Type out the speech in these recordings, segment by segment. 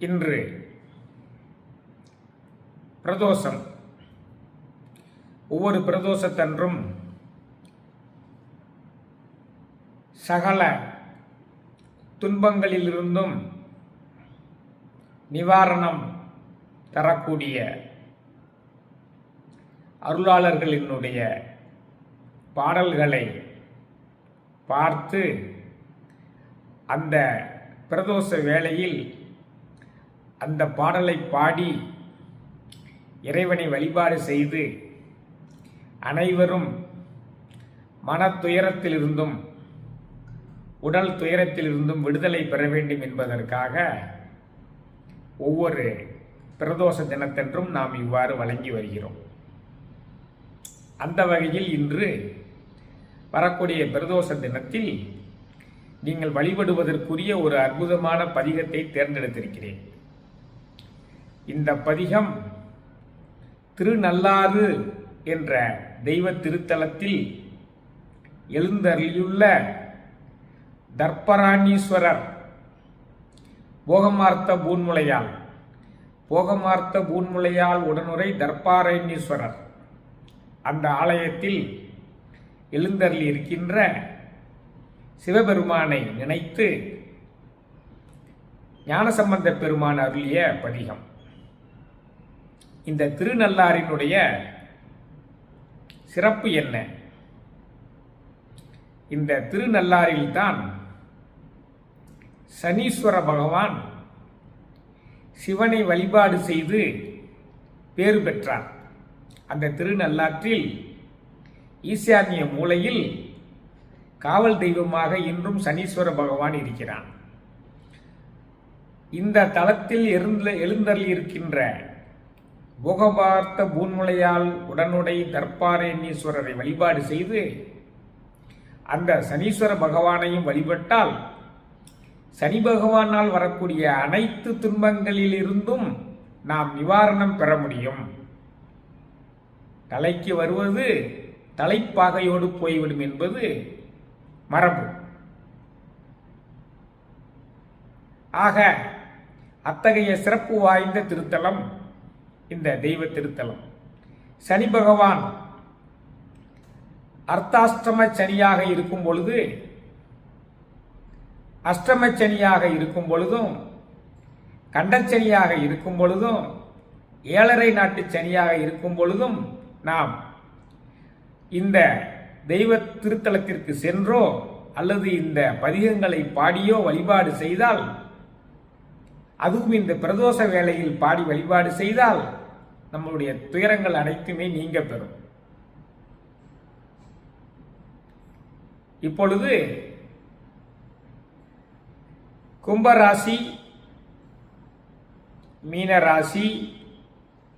இன்று பிரதோஷம். ஒவ்வொரு பிரதோஷத்தன்றும் சகல துன்பங்களிலிருந்தும் நிவாரணம் தரக்கூடிய அருளாளர்களினுடைய பாடல்களை பார்த்து அந்த பிரதோஷ வேளையில் அந்த பாடலை பாடி இறைவனை வழிபாடு செய்து அனைவரும் மனத்துயரத்திலிருந்தும் உடல் துயரத்திலிருந்தும் விடுதலை பெற வேண்டும் என்பதற்காக ஒவ்வொரு பிரதோஷ தினத்தன்றும் நாம் இவ்வாறு வழங்கி வருகிறோம். அந்த வகையில் இன்று வரக்கூடிய பிரதோஷ தினத்தில் நீங்கள் வழிபடுவதற்குரிய ஒரு அற்புதமான பதிகத்தை தேர்ந்தெடுத்திருக்கிறேன். இந்த பதிகம் திருநள்ளாறு என்ற தெய்வ திருத்தலத்தில் எழுந்தருளியுள்ள தர்ப்பராணீஸ்வரர் போகமார்த்த பூன்முலையால் உடனுரை தர்ப்பாரண்யேஸ்வரர் அந்த ஆலயத்தில் எழுந்தருளி இருக்கின்ற சிவபெருமானை நினைத்து ஞானசம்பந்த பெருமான் அருளிய பதிகம். இந்த திருநள்ளாறினுடைய சிறப்பு என்ன? இந்த திருநள்ளாறில்தான் சனீஸ்வர பகவான் சிவனை வழிபாடு செய்து பேறு பெற்றார். அந்த திருநள்ளாற்றில் ஈசான்ய மூலையில் காவல் தெய்வமாக இன்றும் சனீஸ்வர பகவான் இருக்கிறான். இந்த தலத்தில் எழுந்தருளி இருக்கின்ற போகமார்த்த பூன்முலையால் உடனுடை தர்ப்பாரண்யேஸ்வரரை வழிபாடு செய்து அந்த சனீஸ்வர பகவானையும் வழிபட்டால் சனி பகவானால் வரக்கூடிய அனைத்து துன்பங்களிலிருந்தும் நாம் நிவாரணம் பெற முடியும். தலைக்கு வருவது தலைப்பாகையோடு போய்விடும் என்பது மரபு. ஆக அத்தகைய சிறப்பு வாய்ந்த திருத்தலம் இந்த தெய்வ திருத்தலம். சனி பகவான் அர்த்தாஷ்டம சனியாக இருக்கும் பொழுது, அஷ்டம சனியாக இருக்கும் பொழுதும், கண்டச்சனியாக இருக்கும் பொழுதும், ஏழரை நாட்டு சனியாக இருக்கும் பொழுதும் நாம் இந்த தெய்வ திருத்தலத்திற்கு சென்றோ அல்லது இந்த பதிகங்களை பாடியோ வழிபாடு செய்தால், அதுவும் இந்த பிரதோஷ வேளையில் பாடி வழிபாடு செய்தால் நம்மளுடைய துயரங்கள் அனைத்துமே நீங்க பெறும். இப்பொழுது கும்பராசி, மீனராசி,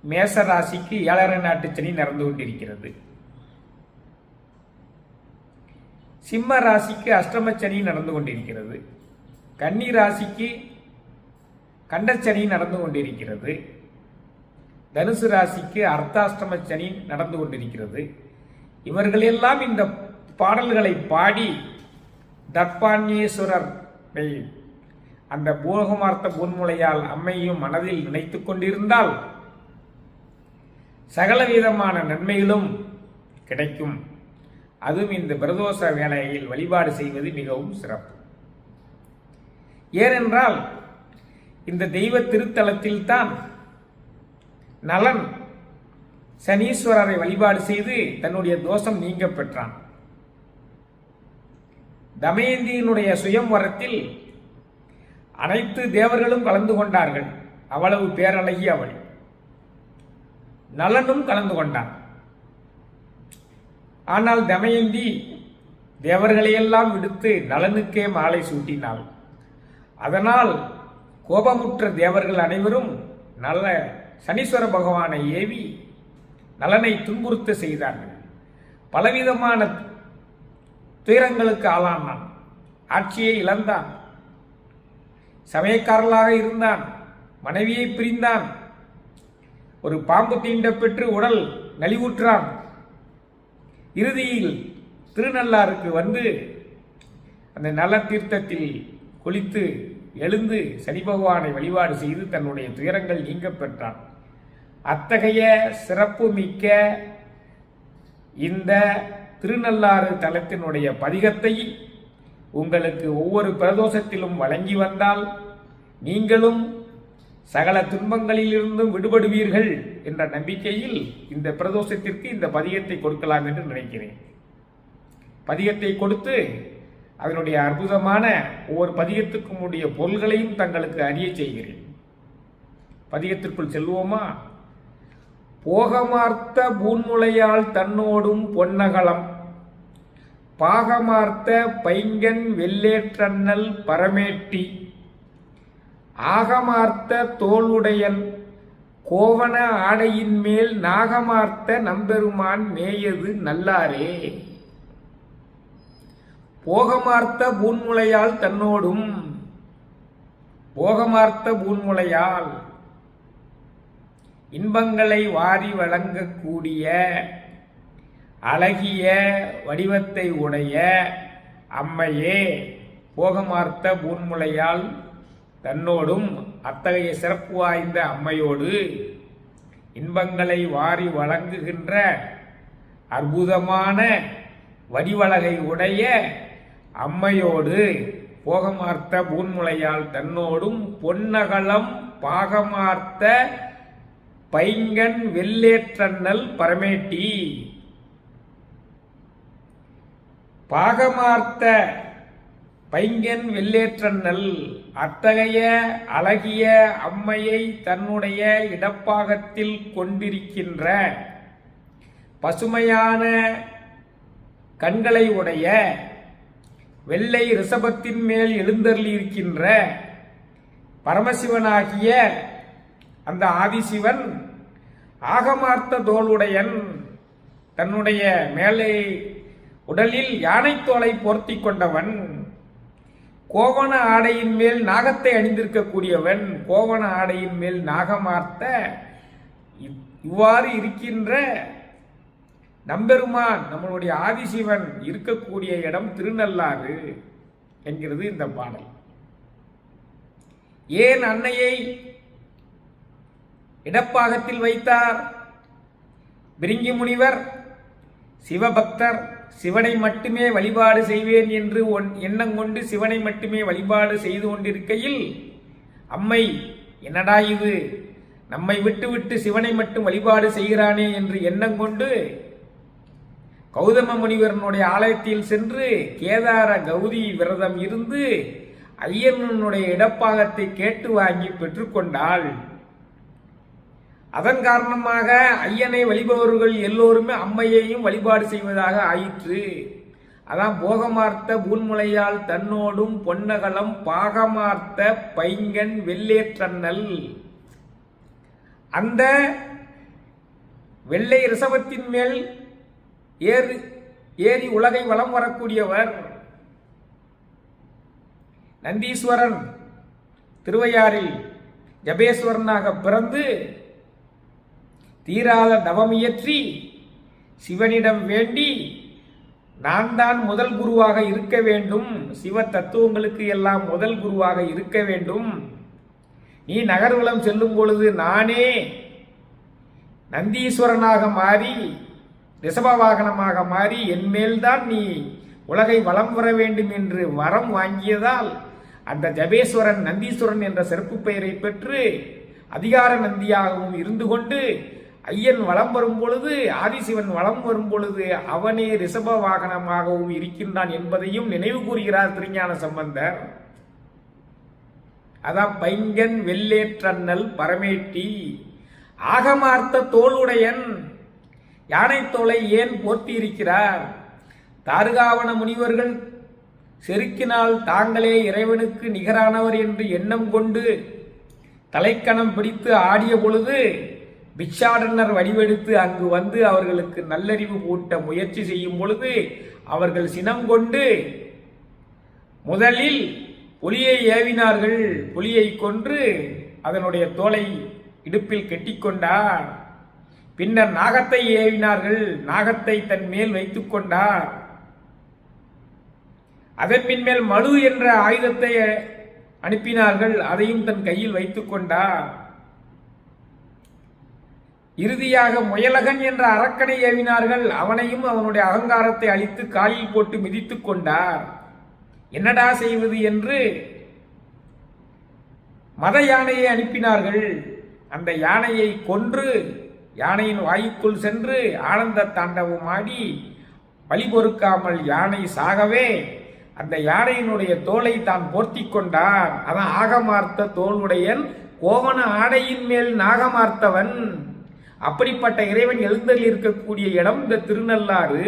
மேசராசிக்கு ஏழரை நாட்டு சனி நடந்து கொண்டிருக்கிறது. சிம்ம ராசிக்கு அஷ்டம சனி நடந்து கொண்டிருக்கிறது. கன்னி ராசிக்கு கண்டச்சனி நடந்து கொண்டிருக்கிறது. தனுசு ராசிக்கு அர்த்தாஷ்டம சனி நடந்து கொண்டிருக்கிறது. இவர்களெல்லாம் இந்த பாடல்களை பாடி தர்ப்பாரண்யேஸ்வரரை அந்த போகமார்த்த பூன்முலையால் அம்மையும் மனதில் நினைத்து கொண்டிருந்தால் சகலவிதமான நன்மைகளும் கிடைக்கும். அதுவும் இந்த பிரதோஷ வேளையில் வழிபாடு செய்வது மிகவும் சிறப்பு. ஏனென்றால் இந்த தெய்வ திருத்தலத்தில் தான் நலன் சனீஸ்வரரை வழிபாடு செய்து தன்னுடைய தோஷம் நீங்க பெற்றான். தமயந்தியினுடைய சுயம்வரத்தில் அனைத்து தேவர்களும் கலந்து கொண்டார்கள். அவ்வளவு பேரழகி அவள். நலனும் கலந்து கொண்டான். ஆனால் தமயந்தி தேவர்களையெல்லாம் விடுத்து நலனுக்கே மாலை சூட்டினாள். அதனால் கோபமுற்ற தேவர்கள் அனைவரும் நல்ல சனீஸ்வர பகவானை ஏவி நலனை துன்புறுத்த செய்தார்கள். பலவிதமான துயரங்களுக்கு ஆளானான். ஆட்சியை இழந்தான். சமயக்காரர்களாக இருந்தான். மனைவியை பிரிந்தான். ஒரு பாம்பு தீண்ட பெற்று உடல் நலிவுற்றான். இறுதியில் திருநள்ளாருக்கு வந்து அந்த நல தீர்த்தத்தில் குளித்து எழுந்து சனி பகவானை வழிபாடு செய்து தன்னுடைய துயரங்கள் நீங்க பெற்றான். அத்தகைய சிறப்பு மிக்க இந்த திருநள்ளாறு தலத்தினுடைய பதிகத்தை உங்களுக்கு ஒவ்வொரு பிரதோஷத்திலும் வழங்கி வந்தால் நீங்களும் சகல துன்பங்களிலிருந்தும் விடுபடுவீர்கள் என்ற நம்பிக்கையில் இந்த பிரதோஷத்திற்கு இந்த பதிகத்தை கொடுக்கலாம் என்று நினைக்கிறேன். பதிகத்தை கொடுத்து அதனுடைய அற்புதமான ஒவ்வொரு பதிகத்துக்கும் உடைய பொருள்களையும் தங்களுக்கு அறிய செய்கிறேன். பதிகத்திற்குள் செல்வோமா? போகமார்த்த பூன்முளையால் தன்னோடும் பொன்னகலம் பாகமார்த்த பைங்கன் வெள்ளேற்றண்ணல் பரமேட்டி ஆகமார்த்த தோளுடையன் கோவண ஆடையின் மேல் நாகமார்த்த நம்பெருமான் மேயது நல்லாரே. போகமார்த்த பூன்முளையால் தன்னோடும், போகமார்த்த பூன்முளையால் இன்பங்களை வாரி வழங்கக்கூடிய அழகிய வடிவத்தை உடைய அம்மையே, போகமார்த்த பூன்முளையால் தன்னோடும் அத்தகைய சிறப்பு வாய்ந்த அம்மையோடு இன்பங்களை வாரி வழங்குகின்ற அற்புதமான வடிவழகை உடைய அம்மையோடு போகமார்த்த பூன்முளையால் தன்னோடும் பொன்னகலம் பாகமார்த்த பைங்கன் வெள்ளேற்றண்ணல் பரமேட்டி. பாகமார்த்த பைங்கன் வெள்ளேற்றண்ணல் அத்தகைய அழகிய அம்மையை தன்னுடைய இடப்பாகத்தில் கொண்டிருக்கின்ற பசுமையான கண்களை உடைய வெள்ளை ரிஷபத்தின் மேல் எழுந்தருளியிருக்கின்ற பரமசிவனாகிய அந்த ஆதிசிவன் ஆகமார்த்த தோளுடையன், தன்னுடைய மேலே உடலில் யானைத்தோலை போர்த்தி கொண்டவன், கோவண ஆடையின் மேல் நாகத்தை அணிந்திருக்கக்கூடியவன், கோவண ஆடையின் மேல் நாகமார்த்த இவ்வாறு இருக்கின்ற நம்பெருமான் நம்மளுடைய ஆதிசிவன் இருக்கக்கூடிய இடம் திருநள்ளாறு என்கிறது இந்த பாடல். ஏன் அன்னையை இடப்பாகத்தில் வைத்தார்? பிரிங்கி முனிவர் சிவபக்தர், சிவனை மட்டுமே வழிபாடு செய்வேன் என்று எண்ணம் கொண்டு சிவனை மட்டுமே வழிபாடு செய்து கொண்டிருக்கையில் அம்மை என்னடா இது, நம்மை விட்டு விட்டு சிவனை மட்டும் வழிபாடு செய்கிறானே என்று எண்ணம் கொண்டு கௌதம முனிவரனுடைய ஆலயத்தில் சென்று கேதார கௌரி விரதம் இருந்து ஐயனுடைய இடப்பாகத்தை கேட்டு வாங்கி பெற்றுக்கொண்டாள். அதன் காரணமாக ஐயனை வழிபவர்கள் எல்லோருமே அம்மையையும் வழிபாடு செய்வதாக ஆயிற்று. அதான் போகமார்த்த பூன்முளையால் தன்னோடும் பொன்னகலம் பாகமார்த்த பைங்கன் வெள்ளேற்றண்ணல். அந்த வெள்ளை ரிஷபத்தின் மேல் ஏறி உலகை வலம் வரக்கூடியவர் நந்தீஸ்வரன் திருவையாறில் ஜபேஸ்வரனாக பிறந்து தீராத தவமியற்றி சிவனிடம் வேண்டி நான் தான் முதல் குருவாக இருக்க வேண்டும், சிவ தத்துவங்களுக்கு எல்லாம் முதல் குருவாக இருக்க வேண்டும், நீ நகர்வலம் செல்லும் பொழுது நானே நந்தீஸ்வரனாக மாறி ரிஷப வாகனமாக மாறி என் மேல்தான் நீ உலகை வலம் வர வேண்டும் என்று வரம் வாங்கியதால் அந்த ஜபேஸ்வரன் நந்தீஸ்வரன் என்ற சிறப்பு பெயரை பெற்று அதிகார நந்தியாகவும் இருந்து கொண்டு ஐயன் வலம் வரும் பொழுது, ஆதிசிவன் வலம் வரும் பொழுது அவனே ரிஷப வாகனமாகவும் இருக்கின்றான் என்பதையும் நினைவு கூறுகிறார் திருஞான சம்பந்தர். அதான் பைங்கன் வெள்ளேற்றண்ணல் பரமேட்டி. ஆகமார்த்த தோளுடையன், யானை தோலை ஏன் போர்த்தி இருக்கிறார்? தாருகாவன முனிவர்கள் செருக்கினால் தாங்களே இறைவனுக்கு நிகரானவர் என்று எண்ணம் கொண்டு தலைக்கணம் பிடித்து ஆடிய பொழுது பிக்ஷாடனர் வடிவெடுத்து அங்கு வந்து அவர்களுக்கு நல்லறிவு ஊட்ட முயற்சி செய்யும் பொழுது அவர்கள் சினம் கொண்டு முதலில் புலியை ஏவினார்கள். புலியை கொன்று அதனுடைய தோலை இடுப்பில் கெட்டிக்கொண்டார். பின்னர் நாகத்தை ஏவினார்கள். நாகத்தை தன் மேல் வைத்துக் கொண்டார். அதன் பின்மேல் மழு என்ற ஆயுதத்தை அனுப்பினார்கள். அதையும் தன் கையில் வைத்துக் கொண்டார். இறுதியாக முயலகன் என்ற அரக்கனை ஏவினார்கள். அவனையும் அவனுடைய அகங்காரத்தை அழித்து காலில் போட்டு மிதித்துக் கொண்டார். என்னடா செய்வது என்று மத யானையை அனுப்பினார்கள். அந்த யானையை கொன்று யானையின் வாயுக்குள் சென்று ஆனந்த தாண்டவம் ஆடி வழி பொறுக்காமல் யானை சாகவே அந்த யானையினுடைய தோலை தான் போர்த்தி கொண்டார். அதான் ஆகமார்த்த தோளுடையன் கோவண ஆடையின் மேல் நாகமார்த்தவன். அப்படிப்பட்ட இறைவன் எழுந்தல் இருக்கக்கூடிய இடம் இந்த திருநள்ளாறு.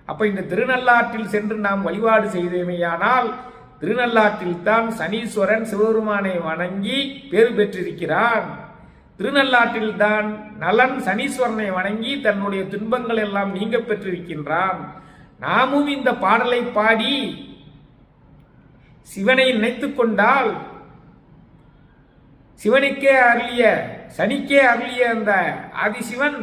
அப்ப இந்த திருநள்ளாற்றில் சென்று நாம் வழிபாடு செய்தமையானால் திருநள்ளாற்றில் தான் சனீஸ்வரன் சிவபெருமானை வணங்கி பேறு பெற்றிருக்கிறான். திருநள்ளாற்றில் தான் நலன் சனீஸ்வரனை வணங்கி தன்னுடைய துன்பங்கள் எல்லாம் நீங்க பெற்றிருக்கின்றான். நாமும் இந்த பாடலை பாடி சிவனை நினைத்துக் கொண்டால் சிவனுக்கே அருளிய சனிக்கே அருளிய அந்த ஆதிசிவன்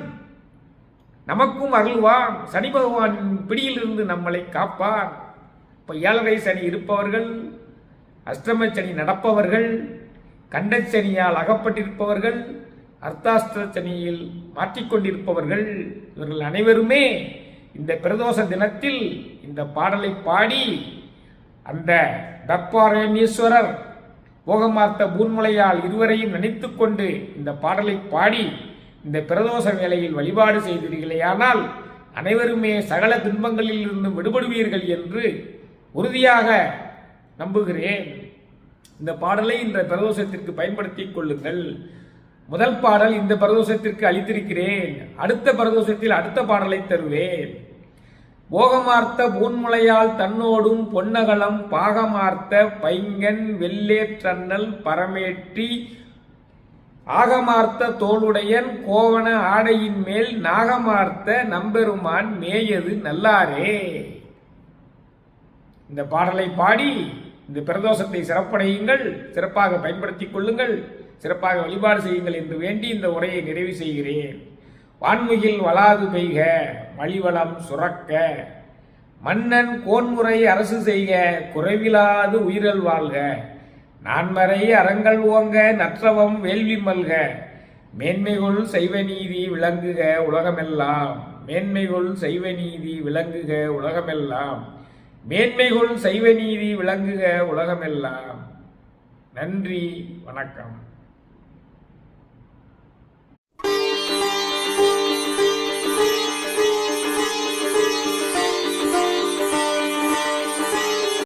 நமக்கும் அருள்வான். சனி பகவானின் பிடியிலிருந்து நம்மளை காப்பார். இப்போ 7.5 சனி இருப்பவர்கள், அஷ்டம சனி நடப்பவர்கள், கண்டச்சனியால் அகப்பட்டிருப்பவர்கள், அர்த்தாஷ்ட சனியில் மாற்றிக்கொண்டிருப்பவர்கள், இவர்கள் அனைவருமே இந்த பிரதோஷ தினத்தில் இந்த பாடலை பாடி அந்த தப்பாரணீஸ்வரர் போகமார்த்த பூன்முலையால் இருவரையும் நினைத்து கொண்டு இந்த பாடலை பாடி இந்த பிரதோஷ வேளையில் வழிபாடு செய்தீர்களேயானால் அனைவருமே சகல துன்பங்களில் இருந்து விடுபடுவீர்கள் என்று உறுதியாக நம்புகிறேன். இந்த பாடலை இந்த பிரதோஷத்திற்கு பயன்படுத்திக் கொள்ளுங்கள். முதல் பாடல் இந்த பிரதோஷத்திற்கு அளித்திருக்கிறேன். அடுத்த பிரதோஷத்தில் அடுத்த பாடலை தருவேன். போகமார்த்த பூன்முலையால் தன்னோடும் பொன்னகலம் பாகமார்த்த பைங்கன் வெள்ளேற்றண்ணல் பரமேற்றி ஆகமார்த்த தோளுடையன் கோவண ஆடையின் மேல் நாகமார்த்த நம்பெருமான் மேயது நல்லாரே. இந்த பாடலை பாடி இந்த பிரதோஷத்தை சிறப்படையுங்கள், சிறப்பாக பயன்படுத்திக் கொள்ளுங்கள், சிறப்பாக வழிபாடு செய்யுங்கள் என்று வேண்டி இந்த உரையை நிறைவு செய்கிறேன். வான்முகில் வளாது பெய்க, மலிவளம் சுரக்க, மன்னன் கோன்முறை அரசு செய்க, குறைவிலாது உயிரல் வாழ்க, நான்மறை அறங்கள் ஓங்க, நற்றவம் வேள்வி மல்க, மேன்மைகொள் செய்வ நீதி விளங்குக உலகமெல்லாம், மேன்மைகொள் செய்வ நீதி விளங்குக உலகமெல்லாம், மேன்மைகொள் செய்வ நீதி விளங்குக உலகமெல்லாம். நன்றி, வணக்கம்.